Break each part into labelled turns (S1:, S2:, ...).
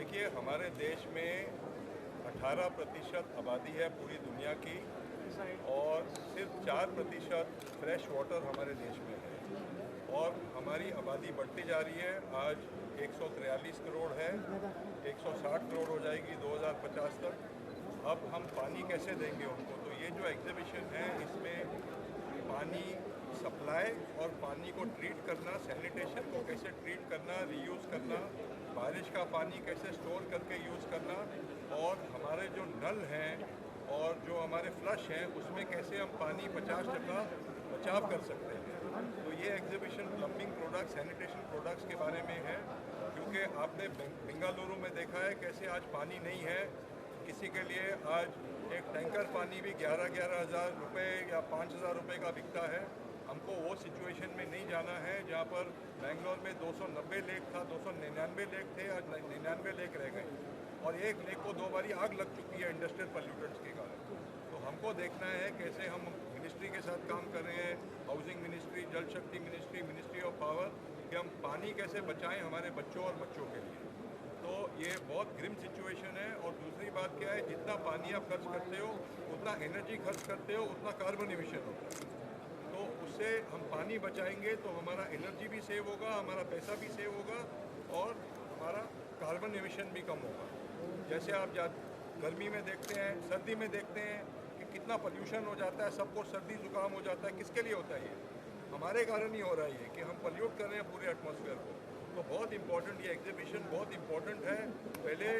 S1: देखिए, हमारे देश में 18% आबादी है पूरी दुनिया की और सिर्फ 4% फ्रेश वाटर हमारे देश में है और हमारी आबादी बढ़ती जा रही है। आज 143 करोड़ है, 160 करोड़ हो जाएगी 2050 तक। अब हम पानी कैसे देंगे उनको? तो ये जो एग्जीबिशन है इसमें पानी सप्लाई और पानी को ट्रीट करना, सैनिटेशन को कैसे ट्रीट करना, रीयूज़ करना, बारिश का पानी कैसे स्टोर करके यूज़ करना और हमारे जो नल हैं और जो हमारे फ्लश हैं उसमें कैसे हम पानी 50% बचाव कर सकते हैं। तो ये exhibition plumbing products, sanitation products के बारे में है, क्योंकि आपने बेंगलुरु में देखा है कैसे आज पानी नहीं है। किसी के लिए आज एक टैंकर पानी भी 11-11 हज़ार रुपये या 5,000 रुपये का बिकता है। हमको वो सिचुएशन में नहीं जाना है जहाँ पर बेंगलोर में 290 लेक था, 299 लेक थे, आज 99 लेक रह गए और एक लेक को 2 बारी आग लग चुकी है इंडस्ट्रियल पॉल्यूटेंट्स के कारण। तो हमको देखना है कैसे हम मिनिस्ट्री के साथ काम कर रहे हैं, हाउसिंग मिनिस्ट्री, जल शक्ति मिनिस्ट्री, मिनिस्ट्री ऑफ पावर, कि हम पानी कैसे बचाएं हमारे बच्चों और बच्चों के लिए। तो ये बहुत ग्रिम सिचुएशन है। और दूसरी बात क्या है, जितना पानी आप खर्च करते हो उतना एनर्जी खर्च करते हो उतना कार्बन एमिशन होता है। तो उससे हम पानी बचाएंगे तो हमारा एनर्जी भी सेव होगा, हमारा पैसा भी सेव होगा और हमारा कार्बन एमिशन भी कम होगा। जैसे आप गर्मी में देखते हैं, सर्दी में देखते हैं कि कितना पोल्यूशन हो जाता है, सबको सर्दी जुकाम हो जाता है। किसके लिए होता है ये? हमारे कारण ही हो रहा है ये कि हम पोल्यूट कर रहे हैं पूरे एटमॉस्फेयर को। तो बहुत इम्पोर्टेंट ये एग्जीबिशन बहुत इम्पोर्टेंट है। पहले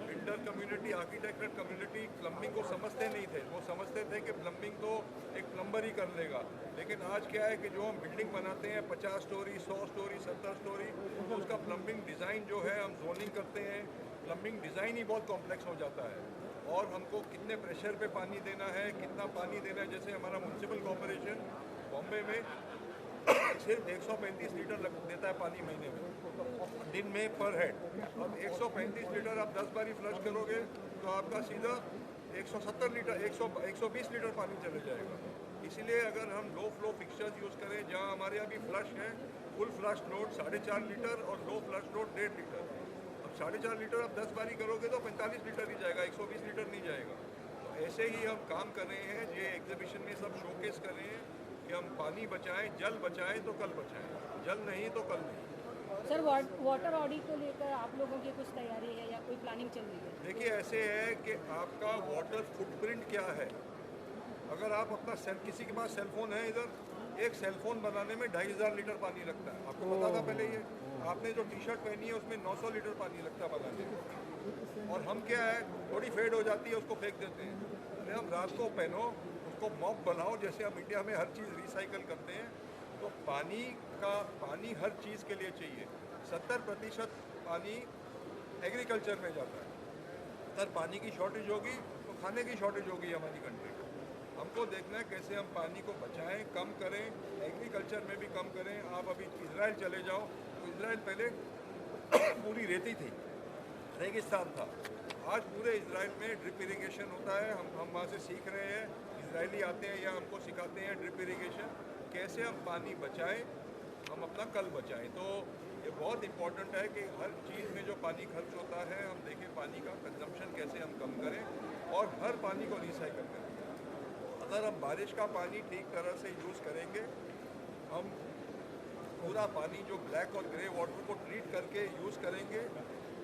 S1: builder community, architecture community plumbing को समझते नहीं थे। वो समझते थे कि प्लम्बिंग तो एक प्लम्बर ही कर लेगा। लेकिन आज क्या है कि जो हम बिल्डिंग बनाते हैं 50 स्टोरी, 100 स्टोरी, 70 स्टोरी, तो उसका प्लम्बिंग डिज़ाइन जो है हम जोनिंग करते हैं, प्लम्बिंग डिज़ाइन ही बहुत कॉम्प्लेक्स हो जाता है। और हमको कितने प्रेशर पे पानी देना है, कितना पानी देना है। जैसे हमारा म्यूनसिपल कॉर्पोरेशन बॉम्बे में सिर्फ 135 लीटर देता है पानी महीने में, दिन में पर हेड। अब 135 लीटर आप 10 बारी फ्लश करोगे तो आपका सीधा 170 लीटर, 120 लीटर पानी चले जाएगा। इसीलिए अगर हम लो फ्लो फिक्सचर्स यूज़ करें, जहाँ हमारे यहाँ भी फ्लश है, फुल फ्लश लोड 4.5 लीटर और लो फ्लश लोड 1.5 लीटर। अब 4.5 लीटर आप 10 बारी करोगे तो 45 लीटर ही जाएगा, 120 लीटर नहीं जाएगा। तो ऐसे ही हम काम कर रहे हैं, ये एग्जीबिशन में सब शोकेस कर रहे हैं कि हम पानी बचाएं, जल बचाएं तो कल बचाएं, जल नहीं तो कल नहीं।
S2: सर, वाटर ऑडिट को लेकर आप लोगों की कुछ तैयारी है या कोई प्लानिंग चल रही है?
S1: देखिए, ऐसे है कि आपका वाटर फुटप्रिंट क्या है। अगर आप अपना किसी के पास सेलफोन है, इधर एक सेलफोन बनाने में 2,500 लीटर पानी लगता है। आपको पता था पहले ये? आपने जो टी शर्ट पहनी है उसमें 900 लीटर पानी लगता है बनाने में। और हम क्या है, थोड़ी फेड हो जाती है उसको फेंक देते हैं। अरे हम रात को पहनो, उसको मॉप बनाओ, जैसे हम इंडिया में हर चीज़ रिसाइकल करते हैं। तो पानी हर चीज़ के लिए चाहिए। 70% पानी एग्रीकल्चर में जाता है। अगर पानी की शॉर्टेज होगी तो खाने की शॉर्टेज होगी हमारी कंट्री में। हमको देखना है कैसे हम पानी को बचाएं, कम करें, एग्रीकल्चर में भी कम करें। आप अभी इजराइल चले जाओ तो इजराइल पहले पूरी रेती थी, रेगिस्तान था। आज पूरे इजराइल में ड्रिप इरिगेशन होता है। हम वहाँ से सीख रहे हैं, इजरायली आते हैं या हमको सिखाते हैं ड्रिप इरिगेशन, कैसे हम पानी बचाएं, हम अपना कल बचाएं। तो ये बहुत इम्पोर्टेंट है कि हर चीज़ में जो पानी खर्च होता है हम देखें पानी का कंजम्पशन कैसे हम कम करें और हर पानी को रिसाइकल करें। अगर हम बारिश का पानी ठीक तरह से यूज़ करेंगे, हम पूरा पानी जो ब्लैक और ग्रे वाटर को ट्रीट करके यूज़ करेंगे,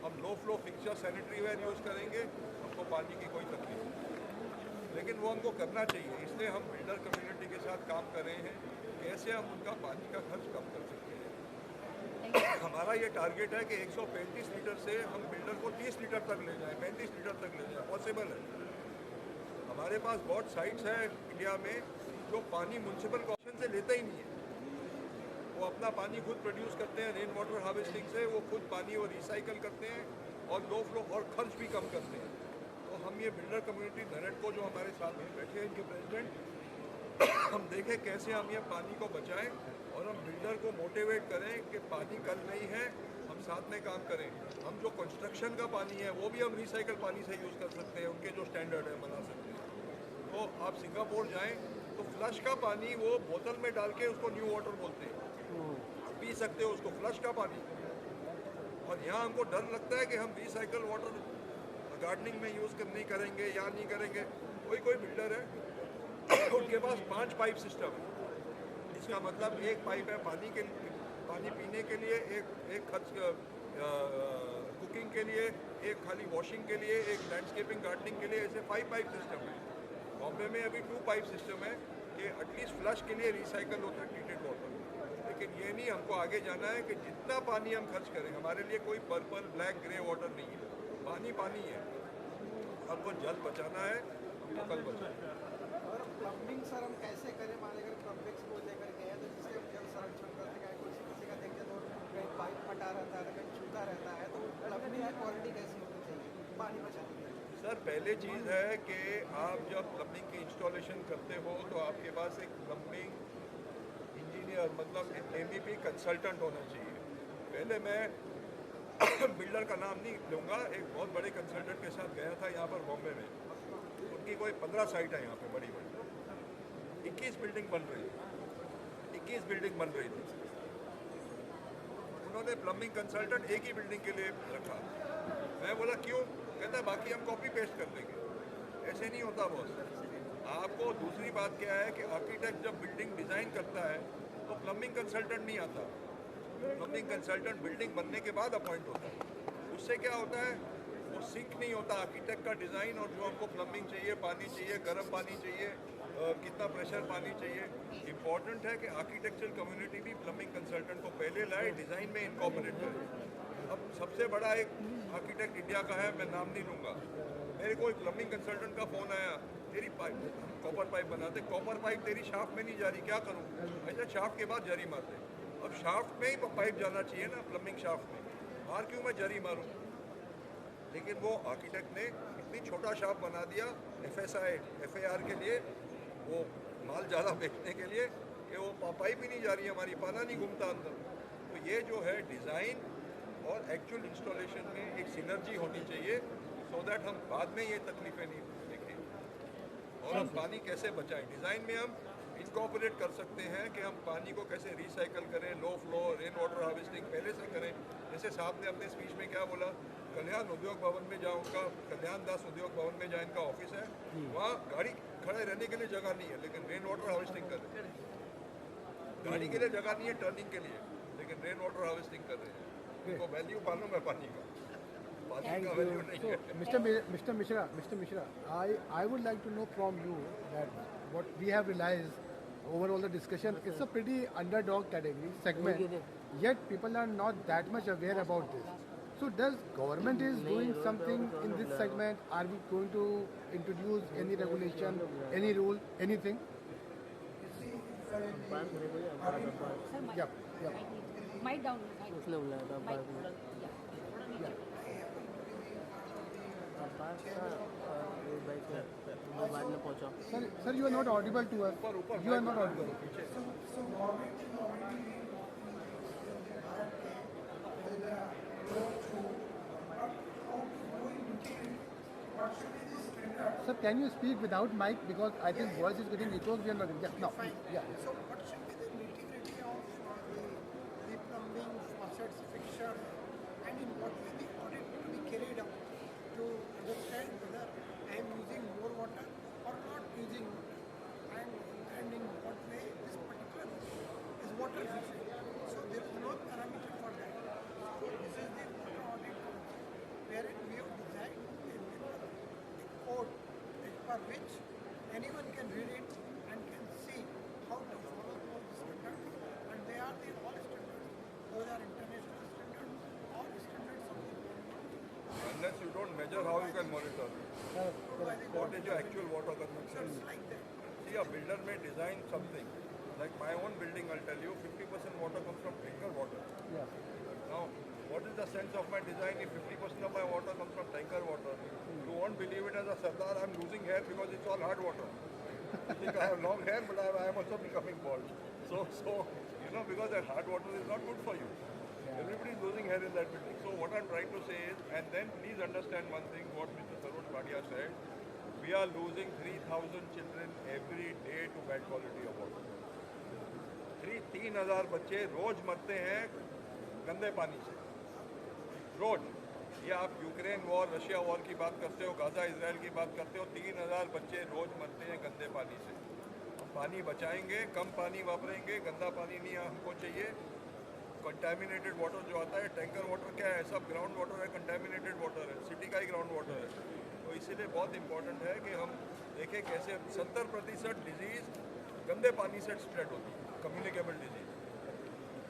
S1: हम low flow fixture sanitary ware use करेंगे, हमको पानी की कोई तकलीफ नहीं। लेकिन वो हमको करना चाहिए, इसलिए हम बिल्डर कम्युनिटी के साथ काम कर रहे हैं, कैसे हम उनका पानी का खर्च कम कर सकते हैं। हमारा ये टारगेट है कि 135 लीटर से हम बिल्डर को 30 लीटर तक ले जाएं, 35 लीटर तक ले जाएं। पॉसिबल है। हमारे पास बहुत साइट्स हैं इंडिया में जो पानी म्यूनसिपल कॉर्पोरेशन से लेते ही नहीं है। वो अपना पानी खुद प्रोड्यूस करते हैं, रेन वाटर हार्वेस्टिंग से वो खुद पानी वो रिसाइकल करते हैं और लो फ्लो और खर्च भी कम करते हैं। तो हम ये बिल्डर कम्युनिटी नरेट को जो हमारे साथ में बैठे हैं, इनके प्रेसिडेंट, हम देखें कैसे हम ये पानी को बचाएं और हम बिल्डर को मोटिवेट करें कि पानी कल नहीं है, हम साथ में काम करें। हम जो कंस्ट्रक्शन का पानी है वो भी हम रिसाइकल पानी से यूज़ कर सकते हैं, उनके जो स्टैंडर्ड है बना सकते हैं। तो आप सिंगापुर जाएं तो फ्लश का पानी वो बोतल में डाल के उसको न्यू वाटर बोलते हैं, आप पी सकते हो उसको, फ्लश का पानी। और यहाँ हमको डर लगता है कि हम रिसाइकल वाटर गार्डनिंग में यूज़ नहीं करेंगे या नहीं करेंगे। कोई बिल्डर है उनके पास 5 पाइप सिस्टम है। इसका मतलब एक पाइप है पानी पीने के लिए, एक खर्च कुकिंग के लिए, एक खाली वॉशिंग के लिए, एक लैंडस्केपिंग गार्डनिंग के लिए, ऐसे 5 पाइप सिस्टम है। बॉम्बे में अभी 2 पाइप सिस्टम है कि एटलीस्ट फ्लश के लिए रिसाइकल होता है ट्रीटेड वाटर। लेकिन ये नहीं, हमको आगे जाना है कि जितना पानी हम खर्च करें, हमारे लिए कोई पर्पल ब्लैक ग्रे वाटर नहीं है, पानी है। हमको जल बचाना है, हमको कल बचाना है।
S3: और प्लम्बिंग सर हम कैसे करें? मान लीजिए प्लम्बिंग को लेकर गए तो जिससे हम जल संरक्षण करते हैं, किसी का देखते तो कहीं पाइप फटा रहता है, कहीं छूता रहता है, तो प्लम्बिंग की क्वालिटी कैसी होनी चाहिए पानी बचाने के लिए? सर
S1: पहले चीज़ है कि आप जब प्लम्बिंग की इंस्टॉलेशन करते हो तो आपके पास एक प्लम्बिंग इंजीनियर मतलब MEP कंसल्टेंट होना चाहिए। पहले मैं बिल्डर का नाम नहीं लूँगा, एक बहुत बड़े कंसल्टेंट के साथ गया था यहाँ पर बॉम्बे में। उनकी कोई 15 साइट है यहाँ पे बड़ी 21 बिल्डिंग बन रही थी। उन्होंने प्लम्बिंग कंसल्टेंट एक ही बिल्डिंग के लिए रखा। मैं बोला क्यों? कहता बाकी हम कॉपी पेस्ट कर देंगे। ऐसे नहीं होता बॉस। आपको दूसरी बात क्या है कि आर्किटेक्ट जब बिल्डिंग डिज़ाइन करता है तो प्लम्बिंग कंसल्टेंट नहीं आता। प्लम्बिंग कंसल्टेंट बिल्डिंग बनने के बाद अपॉइंट होता है। उससे क्या होता है, वो सिंक नहीं होता आर्किटेक्ट का डिज़ाइन और जो हमको प्लम्बिंग चाहिए, पानी चाहिए, गर्म पानी चाहिए, कितना प्रेशर पानी चाहिए। इम्पॉर्टेंट है कि आर्किटेक्चरल कम्युनिटी भी प्लम्बिंग कंसल्टेंट को पहले लाए, डिज़ाइन में इनकॉर्पोरेट करे। अब सबसे बड़ा एक आर्किटेक्ट इंडिया का है, मैं नाम नहीं लूँगा, मेरे को एक प्लम्बिंग कंसल्टेंट का फ़ोन आया, तेरी पाइप कॉपर पाइप बनाते, कॉपर पाइप तेरी शाफ्ट में नहीं जा रही, क्या करूँ? ऐसा शाफ्ट के बाद जरी मारते। अब शाफ्ट में ही पाइप जाना चाहिए ना, प्लम्बिंग शाफ्ट में, बाहर क्यों मैं जरी मारूँ? लेकिन वो आर्किटेक्ट ने इतनी छोटा शाफ्ट बना दिया FAR के लिए, वो माल ज़्यादा बेचने के लिए, कि वो पाइप ही नहीं जा रही हमारी, पाना नहीं घूमता अंदर। तो ये जो है डिज़ाइन और एक्चुअल इंस्टॉलेशन में एक सिनर्जी होनी चाहिए, सो दैट हम बाद में ये तकलीफें नहीं देखें। और हम पानी कैसे बचाएं, डिज़ाइन में हम इनकॉर्पोरेट कर सकते हैं कि हम पानी को कैसे रिसाइकल करें, low flow rain water harvesting पहले से करें। जैसे साहब ने अपने स्पीच में क्या बोला, कल्याण उद्योग भवन में जहाँ उनका कल्याण दास उद्योग भवन में जहाँ इनका ऑफिस है, वहाँ गाड़ी खड़े रहने के लिए जगह नहीं है, लेकिन रेन वाटर हार्वेस्टिंग कर रहे हैं। गाड़ी के लिए जगह नहीं है टर्निंग के लिए, लेकिन रेन वाटर हार्वेस्टिंग कर रहे हैं। उनको वैल्यू मालूम है पानी का वैल्यू नहीं है।
S4: Mr. Mishra, I would like to know from you that what we have realized over all the discussion, it's a pretty underdog category segment, yet people are not that much aware about this. So does government is doing something in this segment? Are we going to introduce any regulation, any rule, anything?
S2: Mic down.
S5: उसने बुलाया था
S2: Mic.
S5: Bike में बाद में पहुंचा।
S4: Sir, you are not audible to us. You are not audible. Sir, can you speak without mic, because I think voice is getting echoes. We are not. Yeah, no. Yeah.
S3: So what should be the nitty-gritty of the plumbing, faucets, fixture, and in what way the audit to be carried out to understand whether I am using more water or not using water, and in what way this particular is water efficient. So there is no parameter for that. So this is the water audit wherein we have designed a code for which anyone can read it and can see how to follow those standards, and they are the all standards. Those are international standards, all standards of the world.
S1: Unless you don't measure, how you can monitor? What is your actual water consumption?
S3: It's like that.
S1: See, a builder may design something. Like my own building, I'll tell you, 50% water comes from tanker water.
S4: Yeah.
S1: Now, what is the sense of my design if 50% of my water comes from tanker water? You won't believe it as a Sardar, I'm losing hair because it's all hard water. You think I have long hair, but I am also becoming bald. So, because that hard water is not good for you. Everybody is losing hair in that building. So what I'm trying to say is, and then please understand one thing, what Mr. Saroj Bhatia said, we are losing 3,000 children every day to bad quality of water. 3,000 बच्चे रोज मरते हैं गंदे पानी से। रोज। ये आप Ukraine war, Russia war की बात करते हो, गाज़ा इसराइल की बात करते हो, 3000 बच्चे रोज मरते हैं गंदे पानी से। हम पानी बचाएंगे, कम पानी वापरेंगे, गंदा पानी नहीं हमको चाहिए। कंटामिनेटेड वाटर जो आता है, टैंकर वाटर क्या है, सब ग्राउंड वाटर है, कंटामिनेटेड वाटर है, सिटी का ही ग्राउंड वाटर है। तो इसीलिए बहुत इंपॉर्टेंट है कि हम देखें कैसे 70% डिजीज़ गंदे पानी से स्प्रेड होती है, कम्युनिकेबल डिजीज़,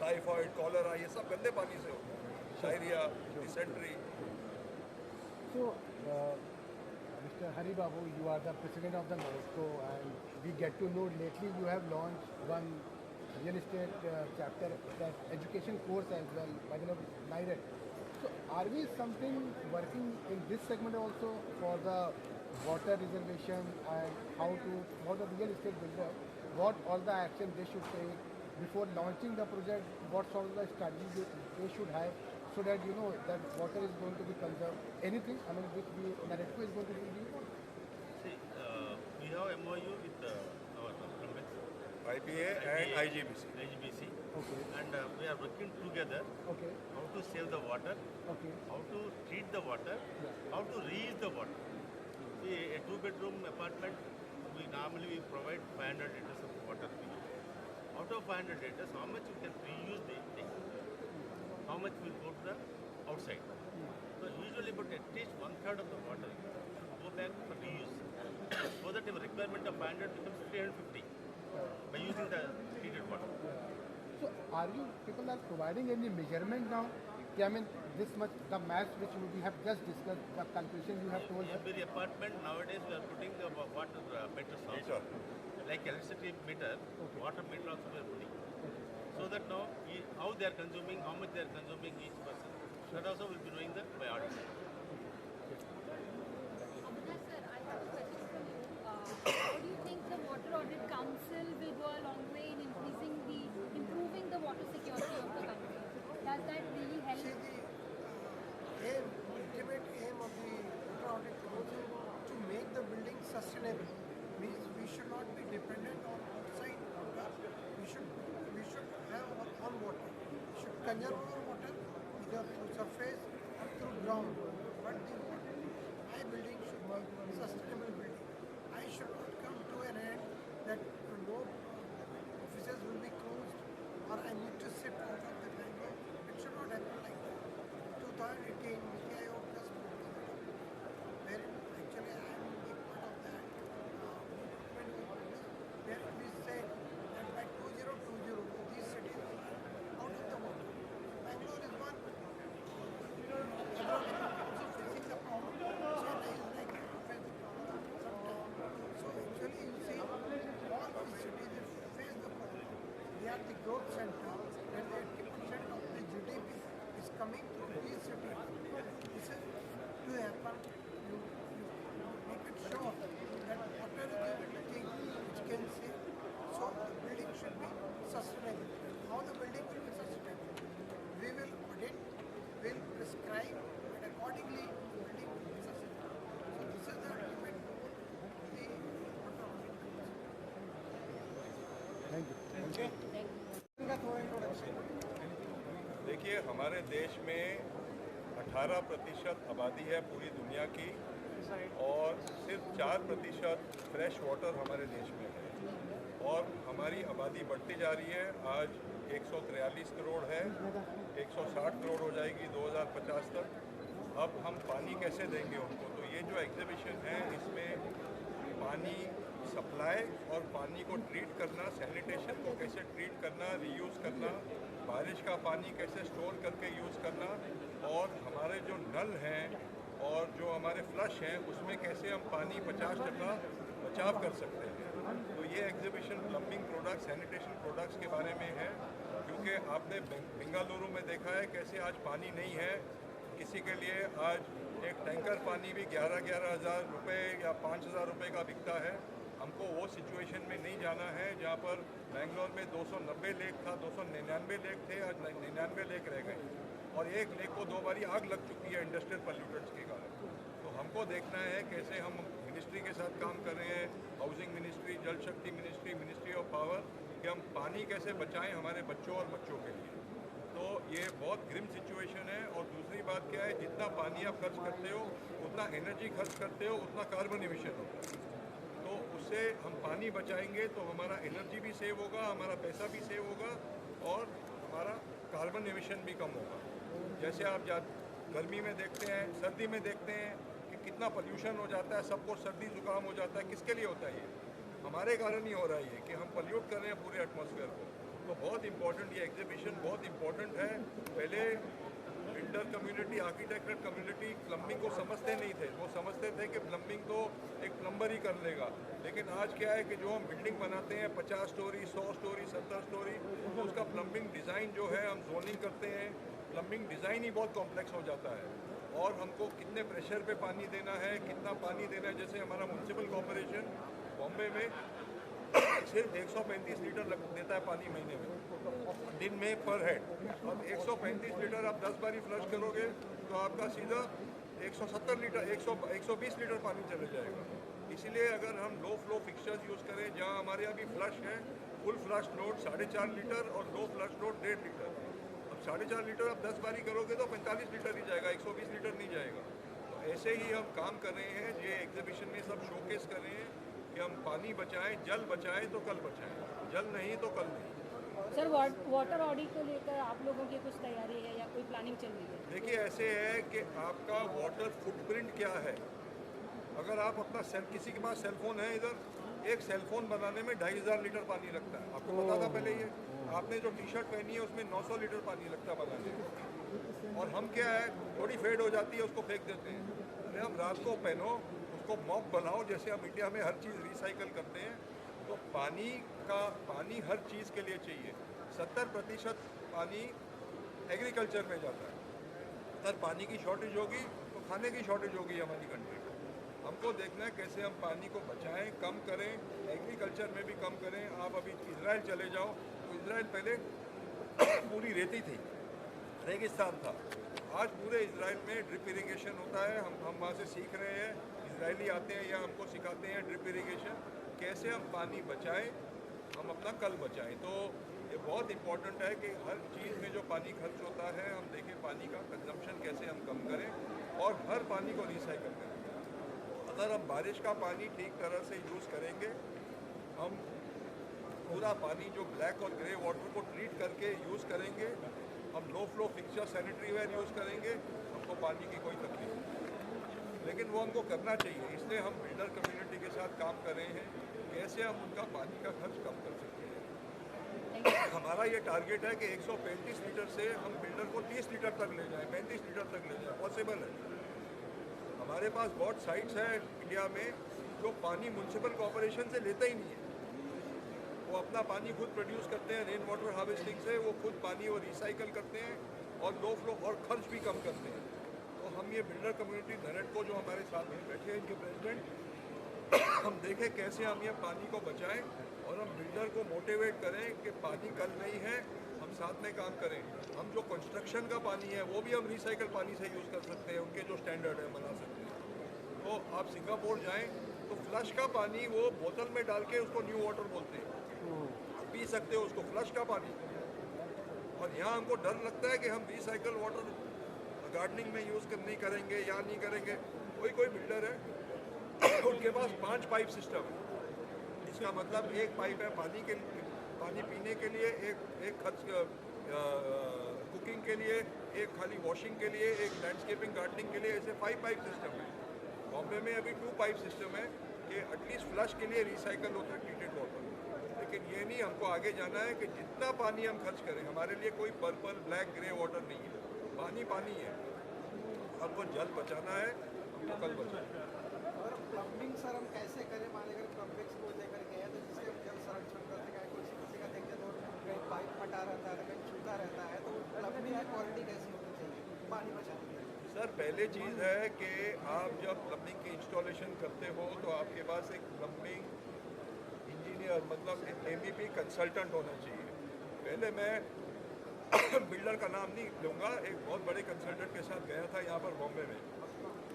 S1: टाइफाइड, कॉलरा, ये सब गंदे पानी से होता है, diarrhoea, dysentery.
S4: So, Mr. Hari Babu, you are the president of the NOSCO, and we get to know lately you have launched one real estate chapter, that education course as well, by the name of NIRET. So, are we something working in this segment also for the water reservation, and how to, for the real estate builder, what all the action they should take before launching the project, what sort of the strategy they should have, so that you know that water is going to be conserved. Anything, I mean, which we NAREDCO is going to do.
S6: See, we have MOU with our government,
S1: IPA and IGBC.
S6: IGBC,
S4: Okay.
S6: and we are working together
S4: Okay.
S6: how to save the water,
S4: Okay.
S6: how to treat the water, how to reuse the water. See, a 2-bedroom apartment, we normally provide 500 liters of water to use. Out of 500 liters, how much we can reuse the thing? How much will go to the outside? So usually, but at least 1/3 of the water should go back for reuse, so that the requirement of 500 becomes 350 by using the treated water.
S4: So, are you people are providing any measurement now? I mean, this much the mass which we have just discussed, the calculation you have told us.
S6: Every apartment nowadays we are putting the water meters also. Like electricity meter, water meter also we are putting. So that now how they are consuming, how much they are consuming each person. That also will be doing the by audit.
S2: Amna sir, I have a question for you. How do you think the Water Audit Council will go a long way in improving the water security of the country? Does that really help?
S3: See, the ultimate aim of the Water Audit Council to make the building sustainable means we should not be dependent on outside water. We should have our own water. We should conserve our water either through surface or through ground. But my building should be sustainable building. I should not come to an end that no offices will be closed or I need to sit out of the Bangalore. It should not happen like that. 2018, Niti Aayog just put together, wherein actually I am a big part of that. Where we said that by 2020, these cities will be out of the water. Bangalore is one. Hyderabad is also facing the problem. Chennai is like facing the problem sometimes. So actually you see all these cities that face the problem. They are the growth center and 80% of the GDP is coming to these cities. This is to happen. You make it sure that whatever the thing which can save. So the building should be sustainable. How the building will be sustainable? We will audit, will prescribe, and accordingly the building will be sustainable. So this is the ultimate goal of the Water Audit Council.
S4: Thank you.
S1: देखिए, हमारे देश में 18% आबादी है पूरी दुनिया की, और सिर्फ 4% फ्रेश वाटर हमारे देश में है, और हमारी आबादी बढ़ती जा रही है। आज 143 करोड़ है, 160 करोड़ हो जाएगी 2050 तक। अब हम पानी कैसे देंगे उनको? तो ये जो एग्जीबिशन है, इसमें पानी सप्लाई और पानी को ट्रीट करना, सैनिटेशन को कैसे ट्रीट करना, रीयूज़ करना, बारिश का पानी कैसे स्टोर करके यूज़ करना, और हमारे जो नल हैं और जो हमारे फ्लश हैं उसमें कैसे हम पानी 50% बचाव कर सकते हैं। तो ये exhibition plumbing products, sanitation products के बारे में है, क्योंकि आपने बेंगलुरु में देखा है कैसे आज पानी नहीं है। किसी के लिए आज एक टैंकर पानी भी 11-11 हज़ार रुपये या 5,000 रुपये का बिकता है। हमको वो सिचुएशन में नहीं जाना है जहाँ पर बेंगलोर में 290 लेक था, 299 लेक थे, आज 99 लेक रह गए, और एक लेक को 2 बारी आग लग चुकी है इंडस्ट्रियल पॉल्यूटेंट्स के कारण। तो हमको देखना है कैसे हम मिनिस्ट्री के साथ काम कर रहे हैं, हाउसिंग मिनिस्ट्री, जल शक्ति मिनिस्ट्री, मिनिस्ट्री ऑफ पावर, कि हम पानी कैसे बचाएं हमारे बच्चों और बच्चों के लिए। तो ये बहुत ग्रिम सिचुएशन है। और दूसरी बात क्या है, जितना पानी आप खर्च करते हो उतना एनर्जी खर्च करते हो उतना कार्बन एमिशन होता है। तो उससे हम पानी बचाएंगे तो हमारा एनर्जी भी सेव होगा, हमारा पैसा भी सेव होगा और हमारा कार्बन एमिशन भी कम होगा। जैसे आप गर्मी में देखते हैं, सर्दी में देखते हैं कि कितना पोल्यूशन हो जाता है, सबको सर्दी जुकाम हो जाता है। किसके लिए होता है ये? हमारे कारण ही हो रहा है ये कि हम पोल्यूट कर रहे हैं पूरे एटमॉस्फेयर को। तो बहुत इंपॉर्टेंट ये एग्जीबिशन बहुत इंपॉर्टेंट है। पहले builder community, architecture community plumbing को समझते नहीं थे। वो समझते थे कि प्लम्बिंग तो एक प्लम्बर ही कर लेगा। लेकिन आज क्या है कि जो हम बिल्डिंग बनाते हैं 50 स्टोरी, 100 स्टोरी, 70 स्टोरी, तो उसका प्लम्बिंग डिज़ाइन जो है हम जोनिंग करते हैं, प्लम्बिंग डिज़ाइन ही बहुत कॉम्प्लेक्स हो जाता है। और हमको कितने प्रेशर पे पानी देना है, कितना पानी देना है। जैसे हमारा म्यूनसिपल कॉर्पोरेशन बॉम्बे में सिर्फ 135 लीटर देता है पानी महीने में, दिन में पर हेड। अब 135 लीटर आप 10 बारी फ्लश करोगे तो आपका सीधा 170 लीटर 120 लीटर पानी चले जाएगा। इसीलिए अगर हम लो फ्लो फिक्सचर्स यूज़ करें, जहाँ हमारे यहाँ भी फ्लश है, फुल फ्लश लोड 4.5 लीटर और लो फ्लश लोड 1.5 लीटर। अब 4.5 लीटर आप 10 बारी करोगे तो 45 लीटर ही जाएगा, 120 लीटर नहीं जाएगा। तो ऐसे ही हम काम कर रहे हैं, ये एग्जीबिशन में सब शोकेस कर रहे हैं कि हम पानी बचाएं, जल बचाएं तो कल बचाएं, जल नहीं तो कल नहीं।
S2: सर वाटर ऑडिट को लेकर आप लोगों की कुछ तैयारी है या कोई प्लानिंग चल रही है?
S1: देखिए ऐसे है कि आपका वाटर फुटप्रिंट क्या है। अगर आप अपना किसी के पास सेलफोन है, इधर एक सेलफोन बनाने में 2500 लीटर पानी लगता है। आपको पता था पहले ये? आपने जो टी शर्ट पहनी है उसमें 900 लीटर पानी लगता है बनाने में। और हम क्या है, थोड़ी फेड हो जाती है उसको फेंक देते हैं। अरे हम रात को पहनो, उसको मॉप बनाओ, जैसे हम इंडिया में हर चीज़ रिसाइकल करते हैं। तो पानी हर चीज़ के लिए चाहिए। 70% पानी एग्रीकल्चर में जाता है। अगर पानी की शॉर्टेज होगी तो खाने की शॉर्टेज होगी हमारी कंट्री में। हमको देखना है कैसे हम पानी को बचाएं, कम करें, एग्रीकल्चर में भी कम करें। आप अभी इजराइल चले जाओ तो इजराइल पहले पूरी रेती थी, रेगिस्तान था। आज पूरे इजराइल में ड्रिप इरिगेशन होता है। हम वहाँ से सीख रहे हैं, इजरायली आते हैं या हमको सिखाते हैं ड्रिप इरिगेशन, कैसे हम पानी बचाएं, हम अपना कल बचाएं। तो ये बहुत इम्पोर्टेंट है कि हर चीज़ में जो पानी खर्च होता है हम देखें पानी का कंजम्पशन कैसे हम कम करें और हर पानी को रिसाइकल करें। अगर हम बारिश का पानी ठीक तरह से यूज़ करेंगे, हम पूरा पानी जो ब्लैक और ग्रे वाटर को ट्रीट करके यूज़ करेंगे, हम low flow fixture sanitary ware use करेंगे, हमको पानी की कोई तकलीफ नहीं। लेकिन वो हमको करना चाहिए, इसलिए हम बिल्डर कम्युनिटी के साथ काम कर रहे हैं कैसे हम उनका पानी का खर्च कम कर सकते हैं। हमारा ये टारगेट है कि 135 लीटर से हम बिल्डर को 30 लीटर तक ले जाएं, 35 लीटर तक ले जाएं। पॉसिबल है। हमारे पास बहुत साइट्स हैं इंडिया में जो पानी म्यूनसिपल कॉर्पोरेशन से लेते ही नहीं है। वो अपना पानी खुद प्रोड्यूस करते हैं रेन वाटर हार्वेस्टिंग से, वो खुद पानी वो रिसाइकल करते हैं और लो फ्लो और खर्च भी कम करते हैं। तो हम ये बिल्डर कम्युनिटी नरेट को जो हमारे साथ में बैठे हैं, इनके प्रेसिडेंट, हम देखें कैसे हम ये पानी को बचाएं और हम बिल्डर को मोटिवेट करें कि पानी कल नहीं है, हम साथ में काम करें। हम जो कंस्ट्रक्शन का पानी है वो भी हम रिसाइकल पानी से यूज़ कर सकते हैं, उनके जो स्टैंडर्ड है बना सकते हैं। तो आप सिंगापुर जाएं तो फ्लश का पानी वो बोतल में डाल के उसको न्यू वाटर बोलते हैं, आप पी सकते हो उसको, फ्लश का पानी। और यहाँ हमको डर लगता है कि हम रिसाइकल वाटर गार्डनिंग में यूज़ नहीं करेंगे या नहीं करेंगे। कोई बिल्डर है उनके पास 5 पाइप सिस्टम है। इसका मतलब एक पाइप है पानी पीने के लिए, एक खर्च कुकिंग के लिए, एक खाली वॉशिंग के लिए, एक लैंडस्केपिंग गार्डनिंग के लिए, ऐसे 5 पाइप सिस्टम है। बॉम्बे में अभी 2 पाइप सिस्टम है कि एटलीस्ट फ्लश के लिए रिसाइकल होता है ट्रीटेड वाटर। लेकिन ये नहीं, हमको आगे जाना है कि जितना पानी हम खर्च करें, हमारे लिए कोई पर्पल ब्लैक ग्रे वाटर नहीं है, पानी है। हमको जल बचाना है, हमको कल बचाना है।
S3: और प्लम्बिंग सर हम कैसे करें? मान अगर प्लम्बिंग को लेकर गए हैं तो जिसके जब संरक्षण करते हैं, किसी का देखते तो कहीं पाइप फटा रहता है, कहीं छूता रहता है, तो प्लम्बिंग की क्वालिटी कैसी होनी चाहिए पानी बचाने के लिए?
S1: सर पहले चीज़ है कि आप जब प्लम्बिंग की इंस्टॉलेशन करते हो तो आपके पास एक प्लम्बिंग इंजीनियर मतलब MEP कंसल्टेंट होना चाहिए। पहले मैं बिल्डर का नाम नहीं लूँगा, एक बहुत बड़े कंसल्टेंट के साथ गया था यहाँ पर बॉम्बे में।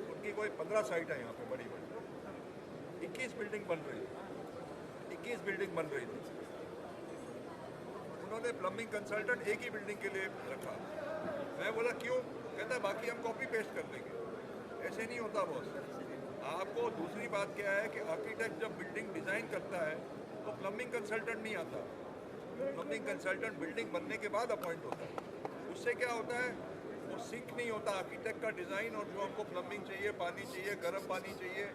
S1: उनकी कोई 15 साइट है यहाँ पे बड़ी 21 बिल्डिंग बन रही थी। उन्होंने प्लम्बिंग कंसल्टेंट एक ही बिल्डिंग के लिए रखा। मैं बोला क्यों? कहता है बाकी हम कॉपी पेस्ट कर देंगे। ऐसे नहीं होता बॉस। आपको दूसरी बात क्या है कि आर्किटेक्ट जब बिल्डिंग डिज़ाइन करता है तो प्लम्बिंग कंसल्टेंट नहीं आता। प्लम्बिंग कंसल्टेंट बिल्डिंग बनने के बाद अपॉइंट होता है। उससे क्या होता है, वो सिंक नहीं होता आर्किटेक्ट का डिज़ाइन और जो हमको प्लम्बिंग चाहिए, पानी चाहिए, गर्म पानी चाहिए,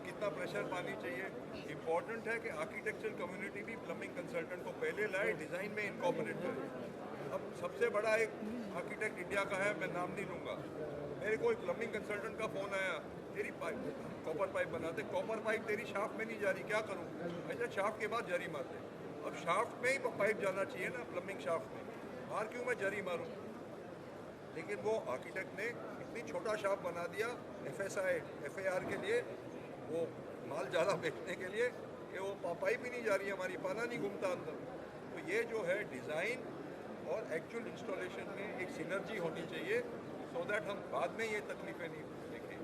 S1: कितना प्रेशर पानी चाहिए। इम्पॉर्टेंट है कि आर्किटेक्चरल कम्युनिटी भी प्लम्बिंग कंसल्टेंट को पहले लाए, डिज़ाइन में इनकॉर्पोरेट करे। अब सबसे बड़ा एक आर्किटेक्ट इंडिया का है, मैं नाम नहीं लूँगा, मेरे को एक प्लम्बिंग कंसल्टेंट का फ़ोन आया, तेरी पाइप कॉपर पाइप बनाते, कॉपर पाइप तेरी शाफ्ट में नहीं जा रही, क्या करूँ? अच्छा, शाफ्ट के बाद जरी मारते। अब शाफ्ट में ही पाइप जाना चाहिए ना, प्लम्बिंग शाफ्ट में, बाहर क्यों मैं जरी मारूँ? लेकिन वो आर्किटेक्ट ने इतनी छोटा शाफ्ट बना दिया FSI FAR के लिए, वो माल ज़्यादा बेचने के लिए, कि वो पाइप ही नहीं जा रही, हमारी पाना नहीं घूमता अंदर। तो ये जो है डिज़ाइन और एक्चुअल इंस्टॉलेशन में एक सिनर्जी होनी चाहिए, सो दैट हम बाद में ये तकलीफें नहीं देखें।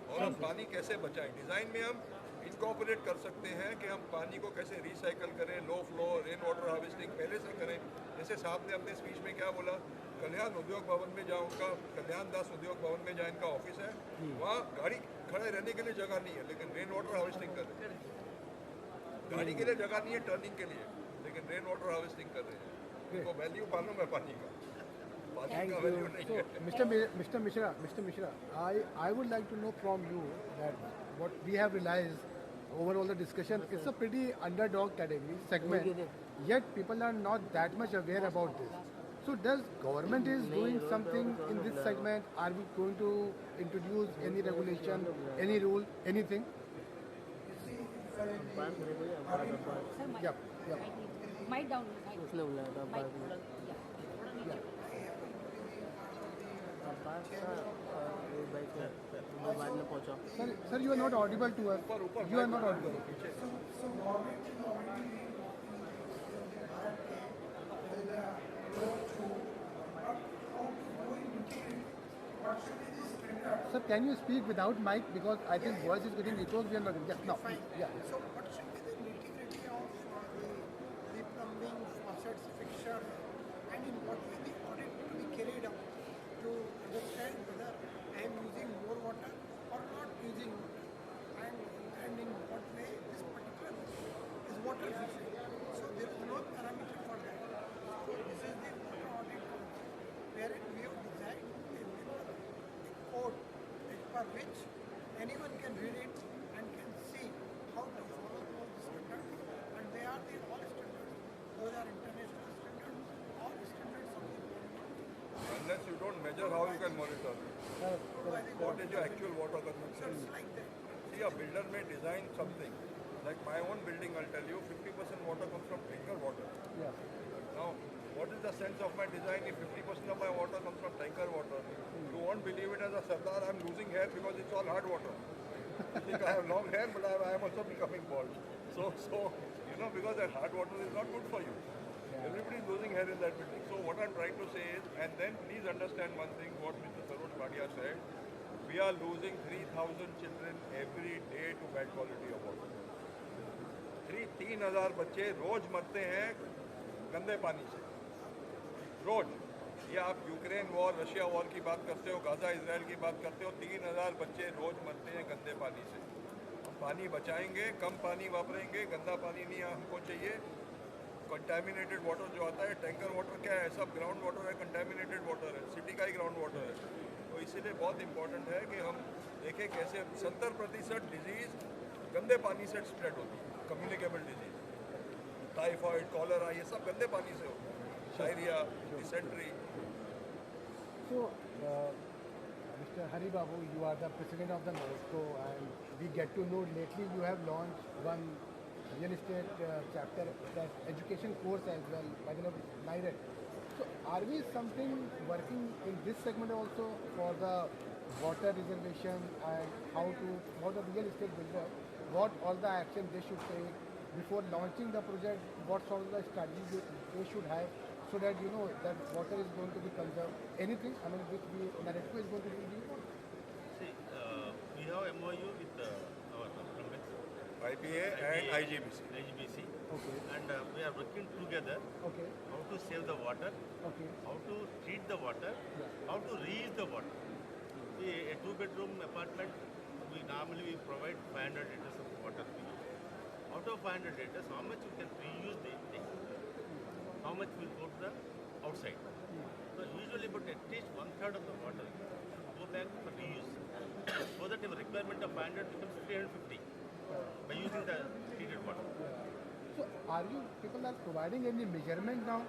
S1: और हम पानी कैसे बचाएं, डिज़ाइन में हम इनकॉर्पोरेट कर सकते हैं कि हम पानी को कैसे रिसाइकल करें, low flow rain water harvesting पहले से करें। जैसे साहब ने अपने स्पीच में क्या बोला, कल्याण उद्योग भवन में जहाँ उनका कल्याण दास उद्योग भवन में जहाँ इनका ऑफिस है, वहाँ गाड़ी खड़े रहने के लिए जगह नहीं है, लेकिन रेन वाटर हार्वेस्टिंग कर रहे हैं। गाड़ी के लिए जगह नहीं है टर्निंग के लिए, लेकिन रेन वाटर हार्वेस्टिंग कर रहे हैं। उनको वैल्यू मालूम है पानी का, पानी का वैल्यू नहीं
S4: So,
S1: है।
S4: Mr. Mishra, I would like to know from you that what we have realized over all the discussion, it's a pretty underdog category segment, yet people are not that much aware about this. So does government is doing something in this segment? Are we going to introduce any regulation, any rule, anything?
S5: बात मेरे को ही हमारा डब्बा
S2: Sir, mic.
S4: Yep, yep.
S2: Mic down. Mic.
S5: उसने बुलाया था
S2: Mic.
S5: Abbas ने
S2: Yeah.
S5: Abbas का वो भाई का मैं बाद में पहुंचा
S4: Sir, you are not audible to us. You are not audible. Sir, can you speak without mic, because I think voice is getting echoed. We are not. Yeah, no.
S3: Fine.
S4: Yeah.
S3: So what should be the nitty-gritty of the plumbing, faucets, fixtures, and in what way the audit to be carried out to understand whether I am using more water or not using water, and in what way this particular is water efficient. So there is no parameter for that. So this is the water audit wherein we have designed a code as per which anyone can read it and can see how to follow those standards, and they are the all standards. Those are international standards, all standards of the world.
S1: Unless you don't measure, how you can monitor? What is your actual water
S3: So
S1: consumption?
S3: it's like that.
S1: See, a builder may design something. Like my own building, I'll tell you, 50% water comes from tanker water.
S4: Yeah.
S1: Now, what is the sense of my design if 50% of my water comes from tanker water? You won't believe it, as a Sardar, I'm losing hair because it's all hard water. You think I have long hair, but I am also becoming bald. So, because that hard water is not good for you. Everybody is losing hair in that building. So what I'm trying to say is, and then please understand one thing, what Mr. Saroj Bhatia said, we are losing 3,000 children every day to bad quality of water. 3,000 बच्चे रोज मरते हैं गंदे पानी से, रोज। ये आप Ukraine war, Russia war की बात करते हो, गाजा इसराइल की बात करते हो, 3,000 बच्चे रोज मरते हैं गंदे पानी से। हम पानी बचाएंगे, कम पानी वापरेंगे, गंदा पानी नहीं हमको चाहिए। कंटामिनेटेड वाटर जो आता है, टैंकर वाटर क्या है, सब ग्राउंड वाटर है, कंटामिनेटेड वाटर है, सिटी का ही ग्राउंड वाटर है। तो इसीलिए बहुत इंपॉर्टेंट है कि हम देखें कैसे 70% डिजीज़ गंदे पानी से स्प्रेड होती है, कम्युनिकेबल डिजीज़, टाइफाइड, कॉलरा, ये सब गंदे पानी से होता है, diarrhoea, dysentery.
S4: So, Mr. Hari Babu, you are the president of the NOSCO, and we get to know lately you have launched one real estate chapter, that education course as well, by the name of NIRET. So, are we something working in this segment also for the water reservation, and how the real estate builder, what all the action they should take before launching the project, what sort of the strategy they should have, so that that water is going to be conserved. Anything, I mean, which NAREDCO is going to do.
S6: See, we have MOU with our government,
S1: IBA and IGBC.
S6: IGBC.
S4: Okay.
S6: And we are working together
S4: Okay.
S6: how to save the water,
S4: Okay.
S6: how to treat the water, how to reuse the water. See, a two-bedroom apartment, we normally provide 500 liters of water to use. Out of 500 liters, how much you can reuse the thing? How much will go to the outside? So usually, but at least 1/3 of the water should go back for reuse, so that your requirement of 500 becomes 350 by using the treated water.
S4: So are you people are providing any measurement now?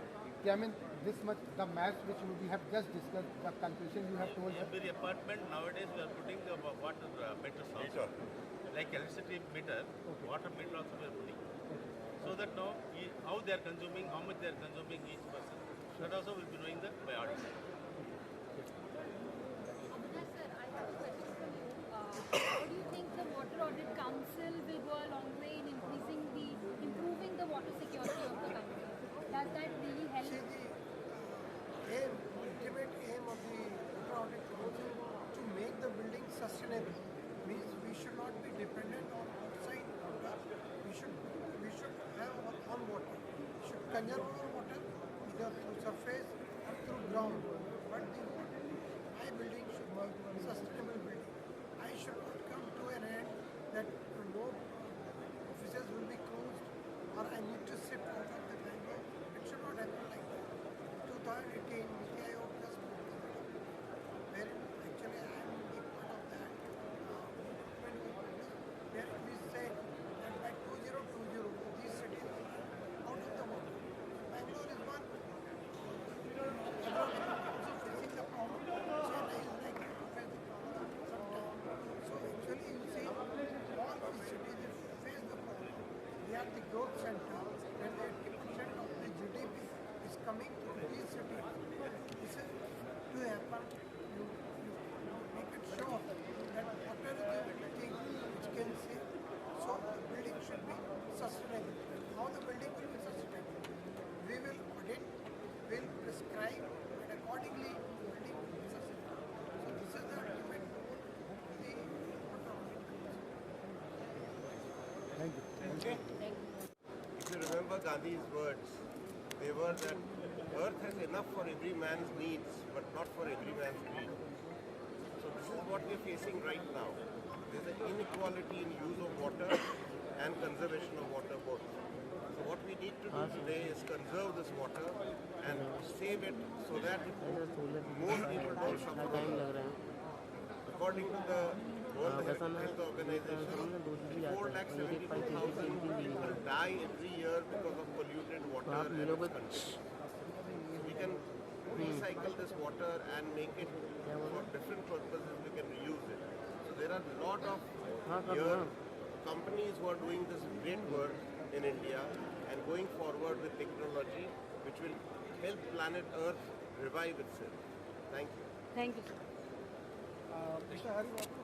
S4: I mean, this much the mass which we have just discussed, the calculation you have told us.
S6: Every apartment nowadays we are putting the water meters also. Like electricity meter, water meter also we are putting. So that now how they are consuming, how much they are consuming each person. That also will be knowing the by audit.
S2: Yes, sir, I have a question from you. How do you think the Water Audit Council will go a long way in improving the water security of the country? Does that really help?
S3: See, the ultimate aim of the Water Audit Council to make the building sustainable means we should not be dependent on outside water. We should have our own water. We should conserve our water either through surface or through ground. But my building should be sustainable building. I should not come to an end that no offices will be closed or I need to sit out of the Bangalore. It should not happen like that. 2018, Niti Aayog just put together, wherein actually I am a part of that where we said that by 2020, these cities will be out of the water. Bangalore is one. Also facing the problem. Chennai is like facing the problem sometimes. So actually you see all these cities face the problem. They are the growth center and 80% of the GDP is coming from these cities. This is to happen. You make it sure that whatever the thing which can save. So the building should be sustainable. How the building will be sustainable? We will audit, will prescribe, and accordingly the building will be sustainable. So this is the ultimate goal of the Water Audit Council.
S4: Thank you.
S7: If you remember Gandhi's words, they were that earth has enough for every man's needs, but not for every man's greed. So this is what we're facing right now. There's an inequality in use of water and conservation of water both. So what we need to do today is conserve this water and save it so that more people don't suffer.
S5: Time लग रहा है
S7: According to the World
S5: वैसा ना
S7: Health Organization,
S5: दो दिन भी आता
S7: 4,72,000 people die every year because of polluted water
S5: आप
S7: and
S5: मिलोगे
S7: its content. So we can recycle this water and make it for different purposes. We can reuse it. So there are a lot of here companies who are doing this great work in India and going forward with technology which will help planet Earth revive itself. Thank you.
S2: Thank you, sir.
S4: Mr. Hari Babu.